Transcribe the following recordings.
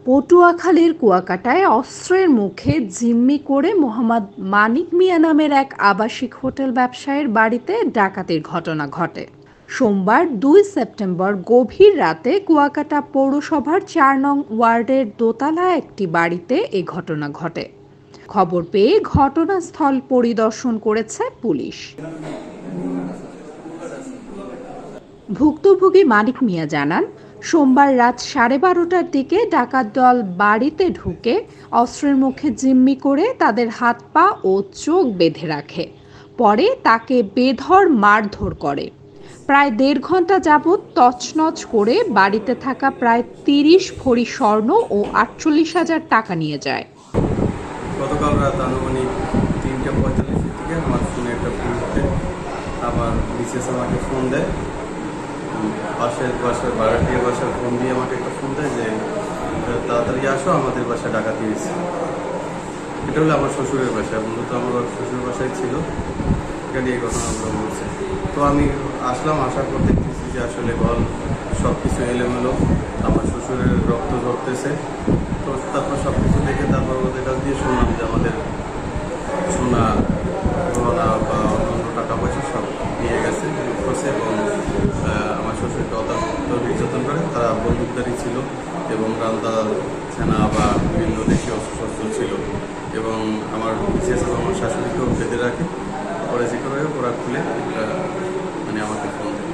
পটুয়াখালীর কুয়াকাটায় অস্ত্রের মুখে জিম্মি করে মোহাম্মদ মানিক মিয়া নামের এক আবাসিক হোটেল ব্যবসায়ীর বাড়িতে ডাকাতির ঘটনা ঘটে। সোমবার ২ সেপ্টেম্বর গভীর রাতে কুয়াকাটা পৌরসভার ৪ নং ওয়ার্ডের দোতলা একটি বাড়িতে এ ঘটনা ঘটে। খবর পেয়ে ঘটনাস্থল পরিদর্শন করেছে পুলিশ। ভুক্তভোগী মানিক মিয়া জানান, সোমবার রাত 12:30টার দিকে ডাকাত দল বাড়িতে ঢুকে অস্ত্রের মুখে জিম্মি করে তাদের হাত পা ও চোখ বেঁধে রাখে। পরে তাকে বেধড় মারধর করে। প্রায় ১.৫ ঘন্টা যাবৎ তছনছ করে বাড়িতে থাকা প্রায় ৩০ ভরি স্বর্ণ ও ৪৮,০০০ টাকা নিয়ে যায়। গতকাল রাত আনুমানিক ৩:৪৫ থেকে আমার ফোনে একটা ফোন উঠে আমার বিশেষ আমাকে ফোন দেয়। পাশের ভাড়াটিয়া বাসার ফোন দিয়ে আমাকে একটা ফোন দেয় যে তাড়াতাড়ি আসো, আমাদের বাসায় ডাকাতি হয়েছে। এটা হলো আমার শ্বশুরের বাসা, মূলত আমার শ্বশুরের বাসায় ছিল, এখানে এই ঘটনাগুলো বলছে। তো আমি আসলাম, আসার পর দেখতেছি যে আসলে ঘর সব কিছু এলোমেলো, আমার শ্বশুরের রক্ত ঝরতেছে। তো তারপর সব কিছু দেখে তারপর ওদের কাছ দিয়ে শুনলাম যে আমাদের সোনা গহনা বা অন্য টাকা পয়সা সব নিয়ে গেছে এবং আমার শ্বশুরকে অত্যন্ত নির্যাতন করে। তারা বন্দুকধারী ছিল এবং রান্দা ছানা বা বিভিন্ন দেশীয় অস্ত্রশস্ত্র ছিল এবং আমার বিশেষ আমার শাশুড়িকেও বেঁধে রাখে। পরে যে করে ওরা খুলে আমাকে ফোন দেয়।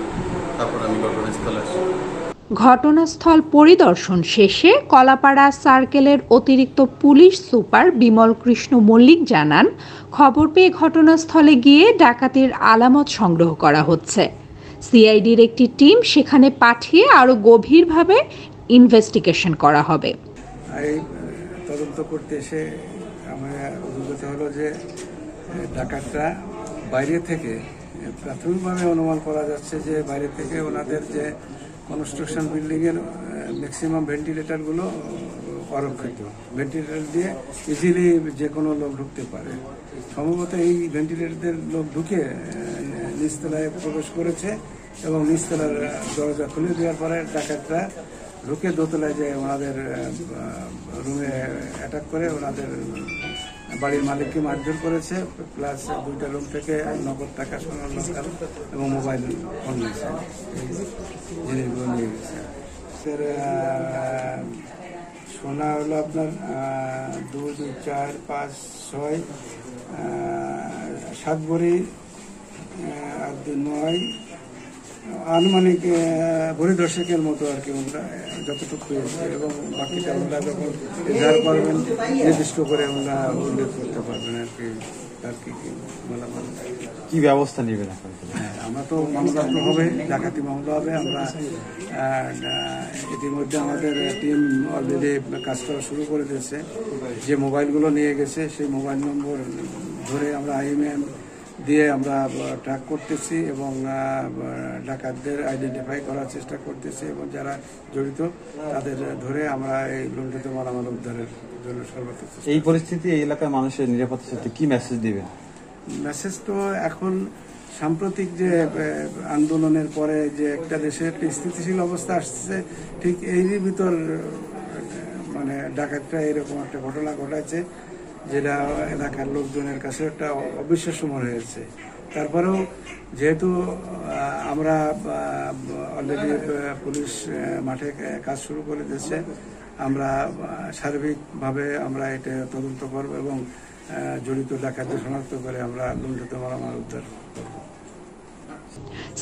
তারপর আমি ঘটনাস্থলে আসি। ঘটনাস্থল পরিদর্শন শেষে কলাপাড়া সার্কেলের অতিরিক্ত পুলিশ সুপার বিমল কৃষ্ণ মল্লিক জানান, খবর পেয়ে ঘটনাস্থলে গিয়ে ডাকাতির আলামত সংগ্রহ করা হচ্ছে। সিআইডির একটি টিম সেখানে পাঠিয়ে আরও গভীরভাবে ইনভেস্টিগেশন করা হবে। এই তদন্ত করতে এসে আমার অভিজ্ঞতা হলো যে ডাকাতরা বাইরে থেকে প্রাথমিকভাবে অনুমান করা যাচ্ছে যে বাইরে থেকে ওনাদের যে কনস্ট্রাকশন বিল্ডিংয়ের ম্যাক্সিমাম ভেন্টিলেটরগুলো অরক্ষিত, ভেন্টিলেটর দিয়ে ইজিলি যে কোনো লোক ঢুকতে পারে। সম্ভবত এই ভেন্টিলেটরদের লোক ঢুকে নিচতলায় প্রবেশ করেছে এবং নিচতলার দরজা খুলে দেওয়ার পরে ডাকাতরা ঢুকে দোতলায় যে ওনাদের রুমে অ্যাটাক করে ওনাদের বাড়ির মালিককে মারধর করেছে, প্লাস 2টা রুম থেকে নগদ টাকা, সোনার লোকাল এবং মোবাইল ফোন নিয়েছে, জিনিসগুলো নিয়ে গেছে। সোনা হলো আপনার 2, 4, 5, 6, 7 ভরি আর 9 আনুমানিক ভরি দর্শকের মতো আর কি আমরা যতটুকু পেয়েছি এবং বাকিটা আমরা যখন রিজার্ভ করবেন নির্দিষ্ট করে আমরা উল্লেখ করতে পারবেন আর কি তার কি মালামাল কি ব্যবস্থা নেবেন। হ্যাঁ, আমরা তো মামলা তো হবে, ডাকাতি মামলা হবে। আমরা ইতিমধ্যে আমাদের টিম অলরেডি কাজ করা শুরু করে দিয়েছে। যে মোবাইলগুলো নিয়ে গেছে সেই মোবাইল নম্বর ধরে আমরা IMEI দিয়ে আমরা ট্র্যাক করতেছি এবং ডাকাতদের আইডেন্টিফাই করার চেষ্টা করতেছি এবং যারা জড়িত তাদের ধরে আমরা এই লুণ্ঠিত মালামাল উদ্ধারের জন্য সর্বোচ্চ। এই পরিস্থিতি এই এলাকার মানুষের নিরাপত্তার সাথে কি মেসেজ দিবেন? মেসেজ তো এখন সাম্প্রতিক যে আন্দোলনের পরে যে একটা দেশে একটা স্থিতিশীল অবস্থা আসছে, ঠিক এরই ভিতর ডাকাতরা এরকম একটা ঘটনা ঘটাচ্ছে যেটা এলাকার লোকজনের কাছে একটা অবিশ্বাস্য মনে হয়েছে। তারপরেও যেহেতু আমরা অলরেডি পুলিশ মাঠে কাজ শুরু করে দিয়েছে, আমরা সার্বিকভাবে আমরা এটা তদন্ত করব এবং জড়িত ডাকাতদের শনাক্ত করে আমরা লুণ্ঠিত মালামাল উদ্ধার করব।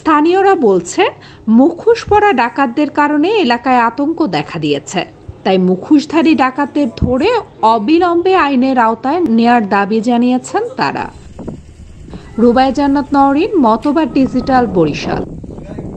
স্থানীয়রা বলছেন, মুখোশ পরা ডাকাতদের কারণে এলাকায় আতঙ্ক দেখা দিয়েছে। তাই মুখোশধারী ডাকাতদের ধরে অবিলম্বে আইনের আওতায় নেয়ার দাবি জানিয়েছেন তারা। রুবাইয়া জান্নাত নওরিন, মতবাদ ডিজিটাল, বরিশাল।